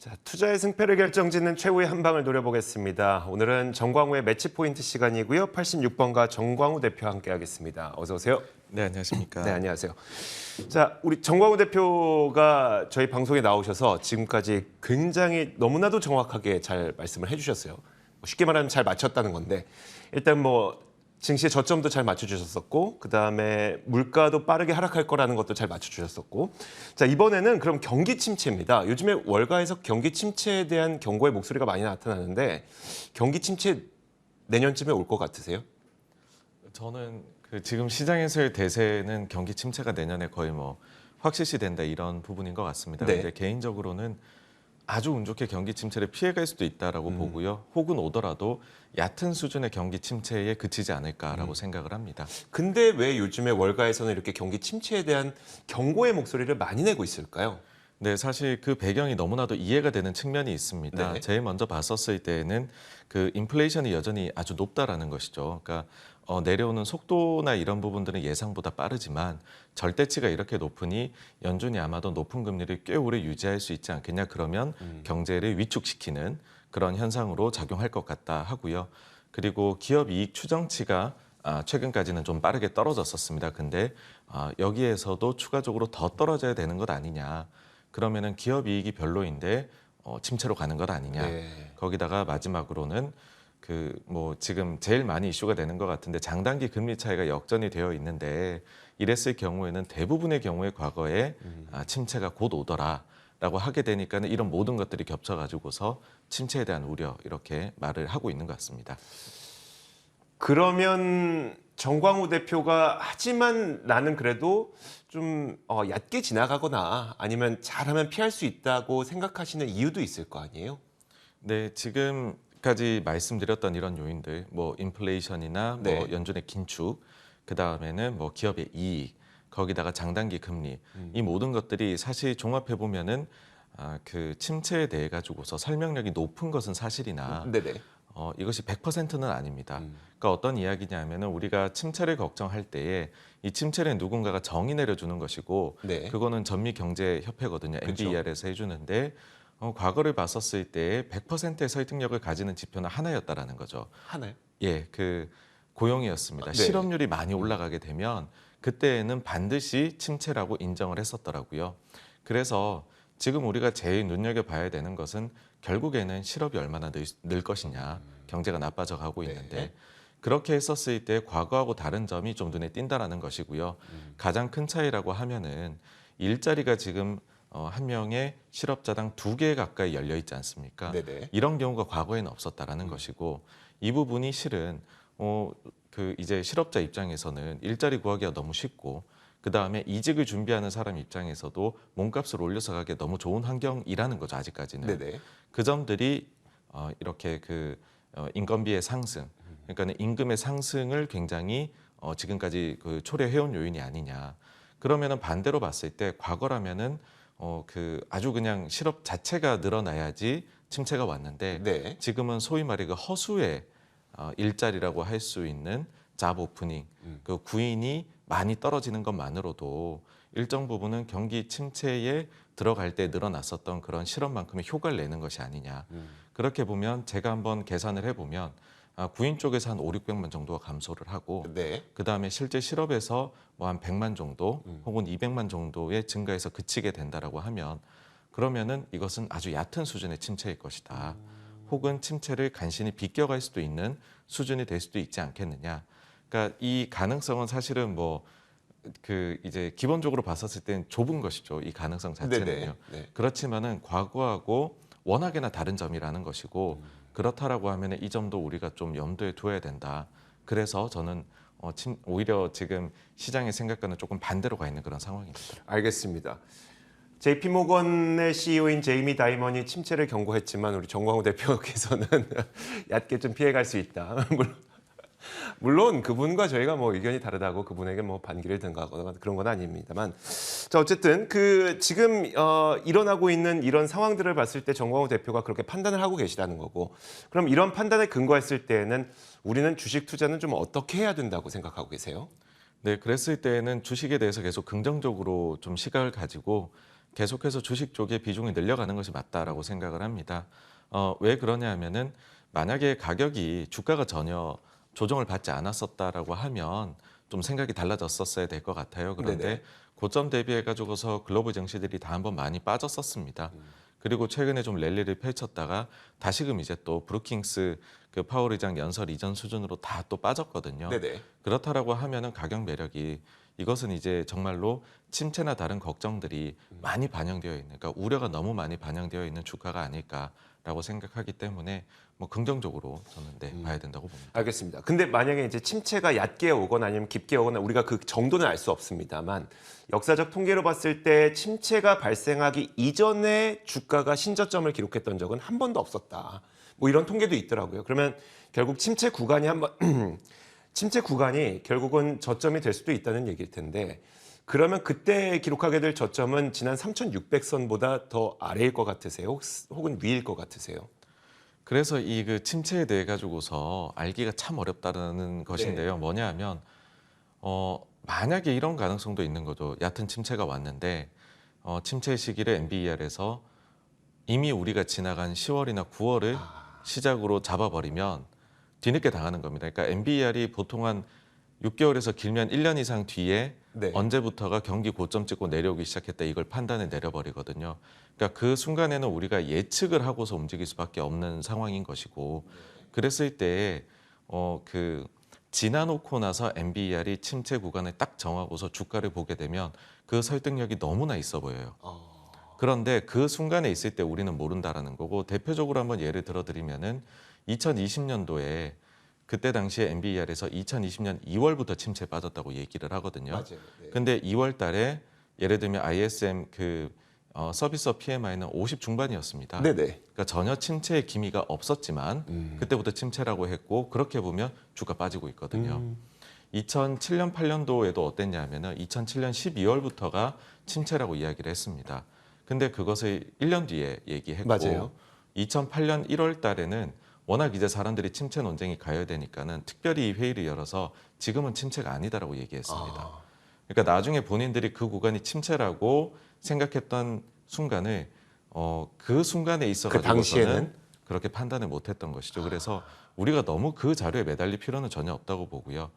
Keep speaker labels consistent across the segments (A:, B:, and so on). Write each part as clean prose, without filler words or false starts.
A: 자, 투자의 승패를 결정짓는 최후의 한 방을 노려보겠습니다. 오늘은 정광우의 매치 포인트 시간이고요. 86번가 정광우 대표와 함께하겠습니다. 어서 오세요.
B: 네, 안녕하십니까.
A: 네, 안녕하세요. 자, 우리 정광우 대표가 저희 방송에 나오셔서 지금까지 굉장히 너무나도 정확하게 잘 말씀을 해주셨어요. 쉽게 말하면 잘 맞췄다는 건데 일단 증시의 저점도 잘 맞춰주셨었고 그다음에 물가도 빠르게 하락할 거라는 것도 잘 맞춰주셨었고 자 이번에는 그럼 경기 침체입니다. 요즘에 월가에서 경기 침체에 대한 경고의 목소리가 많이 나타나는데 경기 침체 내년쯤에 올 것 같으세요?
B: 저는 지금 시장에서의 대세는 경기 침체가 내년에 거의 확실시 된다 이런 부분인 것 같습니다.
A: 네.
B: 근데 개인적으로는 아주 운 좋게 경기 침체를 피해갈 수도 있다라고 보고요. 혹은 오더라도 얕은 수준의 경기 침체에 그치지 않을까라고 생각을 합니다.
A: 근데 왜 요즘에 월가에서는 이렇게 경기 침체에 대한 경고의 목소리를 많이 내고 있을까요?
B: 네, 사실 그 배경이 너무나도 이해가 되는 측면이 있습니다.
A: 네.
B: 제일 먼저 봤었을 때에는 인플레이션이 여전히 아주 높다라는 것이죠. 그러니까 내려오는 속도나 이런 부분들은 예상보다 빠르지만 절대치가 이렇게 높으니 연준이 아마도 높은 금리를 꽤 오래 유지할 수 있지 않겠냐. 그러면 경제를 위축시키는 그런 현상으로 작용할 것 같다 하고요. 그리고 기업 이익 추정치가 최근까지는 좀 빠르게 떨어졌었습니다. 근데 여기에서도 추가적으로 더 떨어져야 되는 것 아니냐. 그러면은 기업 이익이 별로인데 침체로 가는 것 아니냐.
A: 네.
B: 거기다가 마지막으로는 지금 제일 많이 이슈가 되는 것 같은데 장단기 금리 차이가 역전이 되어 있는데 이랬을 경우에는 대부분의 경우에 과거에 침체가 곧 오더라라고 하게 되니까는 이런 모든 것들이 겹쳐가지고서 침체에 대한 우려 이렇게 말을 하고 있는 것 같습니다.
A: 그러면 정광우 대표가 하지만 나는 그래도 좀 얕게 지나가거나 아니면 잘하면 피할 수 있다고 생각하시는 이유도 있을 거 아니에요?
B: 네, 지금까지 말씀드렸던 이런 요인들, 인플레이션이나
A: 네.
B: 연준의 긴축, 그 다음에는 기업의 이익, 거기다가 장단기 금리, 이 모든 것들이 사실 종합해 보면은 그 침체에 대해 가지고서 설명력이 높은 것은 사실이나
A: 네네.
B: 이것이 100%는 아닙니다. 그러니까 어떤 이야기냐면은 우리가 침체를 걱정할 때에 이 침체를 누군가가 정의 내려주는 것이고
A: 네.
B: 그거는 전미경제협회거든요.
A: 그렇죠.
B: NBER에서 해주는데 과거를 봤었을 때 100%의 설득력을 가지는 지표는 하나였다라는 거죠.
A: 하나요?
B: 예, 고용이었습니다.
A: 네.
B: 실업률이 많이 올라가게 되면 그때에는 반드시 침체라고 인정을 했었더라고요. 그래서 지금 우리가 제일 눈여겨봐야 되는 것은 결국에는 실업이 얼마나 늘 것이냐. 경제가 나빠져 가고 있는데
A: 네.
B: 그렇게 했었을 때 과거하고 다른 점이 좀 눈에 띈다라는 것이고요. 가장 큰 차이라고 하면은 일자리가 지금 한 명의 실업자당 2개 가까이 열려 있지 않습니까?
A: 네네.
B: 이런 경우가 과거에는 없었다라는 것이고 이 부분이 실은 이제 실업자 입장에서는 일자리 구하기가 너무 쉽고 그 다음에 이직을 준비하는 사람 입장에서도 몸값을 올려서 가기 너무 좋은 환경이라는 거죠. 아직까지는
A: 네네.
B: 그 점들이 이렇게 인건비의 상승, 그러니까 임금의 상승을 굉장히 지금까지 초래해온 요인이 아니냐. 그러면은 반대로 봤을 때 과거라면은 아주 그냥 실업 자체가 늘어나야지 침체가 왔는데
A: 네.
B: 지금은 소위 말해 허수의 일자리라고 할 수 있는 잡 오프닝, 그 구인이 많이 떨어지는 것만으로도 일정 부분은 경기 침체에 들어갈 때 늘어났었던 그런 실험만큼의 효과를 내는 것이 아니냐. 그렇게 보면 제가 한번 계산을 해보면 구인 쪽에서 한 5, 600만 정도가 감소를 하고
A: 네.
B: 그다음에 실제 실업에서 한 100만 정도 혹은 200만 정도의 증가에서 그치게 된다라고 하면 그러면은 이것은 아주 얕은 수준의 침체일 것이다. 혹은 침체를 간신히 비껴갈 수도 있는 수준이 될 수도 있지 않겠느냐. 그러니까 이 가능성은 사실은 이제 기본적으로 봤었을 때는 좁은 것이죠. 이 가능성 자체는요.
A: 네네. 네.
B: 그렇지만은 과거하고 워낙에나 다른 점이라는 것이고 그렇다라고 하면 이 점도 우리가 좀 염두에 두어야 된다. 그래서 저는 오히려 지금 시장의 생각과는 조금 반대로 가 있는 그런 상황입니다.
A: 알겠습니다. JP모건의 CEO인 제이미 다이먼이 침체를 경고했지만 우리 정광우 대표께서는 яд게 좀 피해갈 수 있다. 물론 그분과 저희가 의견이 다르다고 그분에게 반기를 든다거나 그런 건 아닙니다만 자 어쨌든 지금 일어나고 있는 이런 상황들을 봤을 때 정광우 대표가 그렇게 판단을 하고 계시다는 거고 그럼 이런 판단에 근거했을 때에는 우리는 주식 투자는 좀 어떻게 해야 된다고 생각하고 계세요?
B: 네, 그랬을 때는 주식에 대해서 계속 긍정적으로 좀 시각을 가지고 계속해서 주식 쪽의 비중이 늘려가는 것이 맞다라고 생각을 합니다. 왜 그러냐 하면은 만약에 가격이 주가가 전혀 조정을 받지 않았었다라고 하면 좀 생각이 달라졌었어야 될 것 같아요. 그런데
A: 네네.
B: 고점 대비해 가지고서 글로벌 증시들이 다 한번 많이 빠졌었습니다. 그리고 최근에 좀 랠리를 펼쳤다가 다시금 이제 또 브루킹스 그 파월 의장 연설 이전 수준으로 다 또 빠졌거든요.
A: 네네.
B: 그렇다라고 하면은 가격 매력이 이것은 이제 정말로 침체나 다른 걱정들이 많이 반영되어 있는, 그러니까 우려가 너무 많이 반영되어 있는 주가가 아닐까라고 생각하기 때문에 뭐 긍정적으로 저는 네, 봐야 된다고 봅니다.
A: 알겠습니다. 근데 만약에 이제 침체가 얕게 오거나 아니면 깊게 오거나 우리가 그 정도는 알 수 없습니다만 역사적 통계로 봤을 때 침체가 발생하기 이전에 주가가 신저점을 기록했던 적은 한 번도 없었다. 뭐 이런 통계도 있더라고요. 그러면 결국 침체 구간이 한번 침체 구간이 결국은 저점이 될 수도 있다는 얘기일 텐데 그러면 그때 기록하게 될 저점은 지난 3,600선보다 더 아래일 것 같으세요? 혹은 위일 것 같으세요?
B: 그래서 이 그 침체에 대해 가지고서 알기가 참 어렵다는 것인데요. 뭐냐 하면 만약에 이런 가능성도 있는 거죠. 얕은 침체가 왔는데 침체 시기를 NBER에서 이미 우리가 지나간 10월이나 9월을 시작으로 잡아버리면 뒤늦게 당하는 겁니다. 그러니까 NBER이 보통 한 6개월에서 길면 1년 이상 뒤에
A: 네.
B: 언제부터가 경기 고점 찍고 내려오기 시작했다 이걸 판단해 내려버리거든요. 그러니까 그 순간에는 우리가 예측을 하고서 움직일 수밖에 없는 상황인 것이고 그랬을 때 그 지나놓고 나서 NBER이 침체 구간을 딱 정하고서 주가를 보게 되면 그 설득력이 너무나 있어 보여요. 그런데 그 순간에 있을 때 우리는 모른다라는 거고 대표적으로 한번 예를 들어드리면은 2020년도에 그때 당시에 NBER에서 2020년 2월부터 침체에 빠졌다고 얘기를 하거든요.
A: 맞아요. 네.
B: 근데 2월 달에 예를 들면 ISM 그 서비스 PMI는 50 중반이었습니다.
A: 네네.
B: 그러니까 전혀 침체의 기미가 없었지만 그때부터 침체라고 했고 그렇게 보면 주가 빠지고 있거든요. 2007년 8년도에도 어땠냐면은 2007년 12월부터가 침체라고 이야기를 했습니다. 근데 그것을 1년 뒤에 얘기했고
A: 맞아요.
B: 2008년 1월 달에는 워낙 이제 사람들이 침체 논쟁이 가열되니까는 특별히 회의를 열어서 지금은 침체가 아니다라고 얘기했습니다. 그러니까 나중에 본인들이 그 구간이 침체라고 생각했던 순간을 그 순간에 있어
A: 그 당시에는?
B: 가지고서는 그렇게 판단을 못했던 것이죠. 그래서 우리가 너무 그 자료에 매달릴 필요는 전혀 없다고 보고요.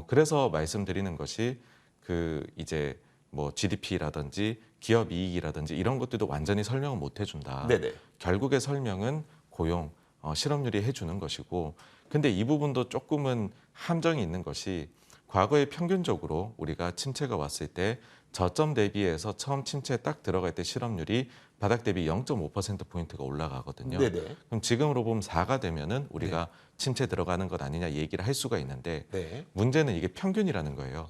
B: 그래서 말씀드리는 것이 그 이제 뭐 GDP라든지 기업 이익이라든지 이런 것들도 완전히 설명을 못 해준다.
A: 네네.
B: 결국의 설명은 고용, 실업률이 해주는 것이고 근데 이 부분도 조금은 함정이 있는 것이 과거에 평균적으로 우리가 침체가 왔을 때 저점 대비해서 처음 침체에 딱 들어갈 때 실업률이 바닥 대비 0.5%포인트가 올라가거든요.
A: 네네.
B: 그럼 지금으로 보면 4가 되면은 우리가 침체 들어가는 것 아니냐 얘기를 할 수가 있는데
A: 네.
B: 문제는 이게 평균이라는 거예요.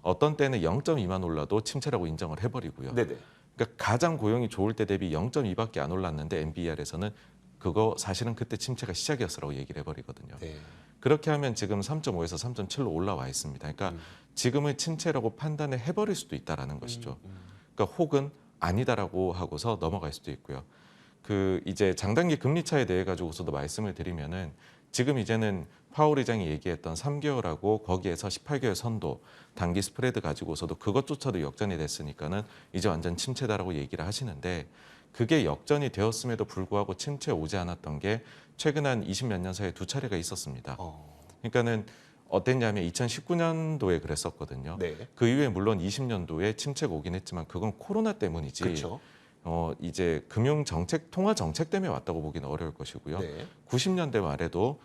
B: 어떤 때는 0.2만 올라도 침체라고 인정을 해버리고요.
A: 네네.
B: 그러니까 가장 고용이 좋을 때 대비 0.2밖에 안 올랐는데 NBER에서는 그거 사실은 그때 침체가 시작이었어라고 얘기를 해버리거든요.
A: 네.
B: 그렇게 하면 지금 3.5에서 3.7로 올라와 있습니다. 그러니까 지금의 침체라고 판단을 해버릴 수도 있다라는 것이죠. 그러니까 혹은 아니다라고 하고서 넘어갈 수도 있고요. 그 이제 장단기 금리 차에 대해 가지고서도 말씀을 드리면은 지금 이제는 파월 의장이 얘기했던 3개월하고 거기에서 18개월 선도 단기 스프레드 가지고서도 그것조차도 역전이 됐으니까는 이제 완전 침체다라고 얘기를 하시는데 그게 역전이 되었음에도 불구하고 침체 오지 않았던 게 최근 한 20몇 년 사이에 두 차례가 있었습니다. 그러니까는 어땠냐면 2019년도에 그랬었거든요.
A: 네.
B: 그 이후에 물론 20년도에 침체가 오긴 했지만 그건 코로나 때문이지.
A: 그렇죠.
B: 이제 금융 정책, 통화 정책 때문에 왔다고 보기는 어려울 것이고요.
A: 네.
B: 90년대 말에도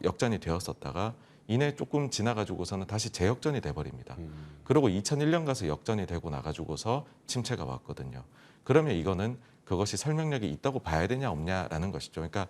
B: 역전이 되었었다가 이내 조금 지나가지고서는 다시 재역전이 돼버립니다. 그리고 2001년 가서 역전이 되고 나가지고서 침체가 왔거든요. 그러면 이거는 그것이 설명력이 있다고 봐야 되냐 없냐라는 것이죠. 그러니까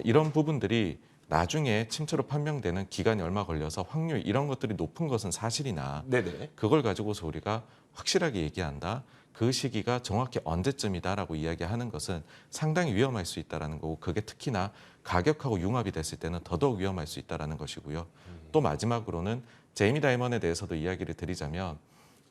B: 이런 부분들이 나중에 침체로 판명되는 기간이 얼마 걸려서 확률 이런 것들이 높은 것은 사실이나
A: 네네.
B: 그걸 가지고서 우리가 확실하게 얘기한다. 그 시기가 정확히 언제쯤이다라고 이야기하는 것은 상당히 위험할 수 있다라는 거고 그게 특히나 가격하고 융합이 됐을 때는 더더욱 위험할 수 있다라는 것이고요. 또 마지막으로는 제이미 다이먼에 대해서도 이야기를 드리자면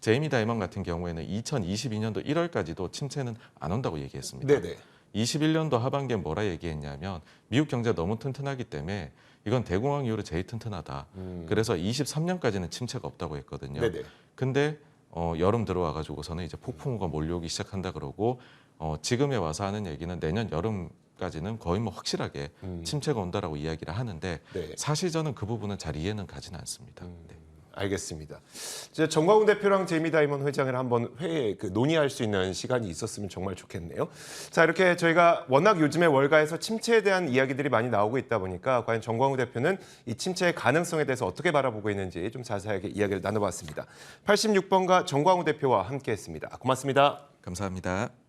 B: 제이미 다이먼 같은 경우에는 2022년도 1월까지도 침체는 안 온다고 얘기했습니다.
A: 네네.
B: 21년도 하반기에 뭐라 얘기했냐면 미국 경제가 너무 튼튼하기 때문에 이건 대공황 이후로 제일 튼튼하다. 그래서 23년까지는 침체가 없다고 했거든요.
A: 네네.
B: 근데 여름 들어와가지고서는 이제 폭풍우가 몰려오기 시작한다 그러고 지금에 와서 하는 얘기는 내년 여름까지는 거의 뭐 확실하게 침체가 온다라고 이야기를 하는데
A: 네.
B: 사실 저는 그 부분은 잘 이해는 가지는 않습니다. 네.
A: 알겠습니다. 이제 정광훈 대표랑 제이미 다이먼 회장을 한번 회의에 논의할 수 있는 시간이 있었으면 정말 좋겠네요. 자, 이렇게 저희가 워낙 요즘에 월가에서 침체에 대한 이야기들이 많이 나오고 있다 보니까 과연 정광훈 대표는 이 침체의 가능성에 대해서 어떻게 바라보고 있는지 좀 자세하게 이야기를 나눠봤습니다. 86번가 정광훈 대표와 함께했습니다. 고맙습니다.
B: 감사합니다.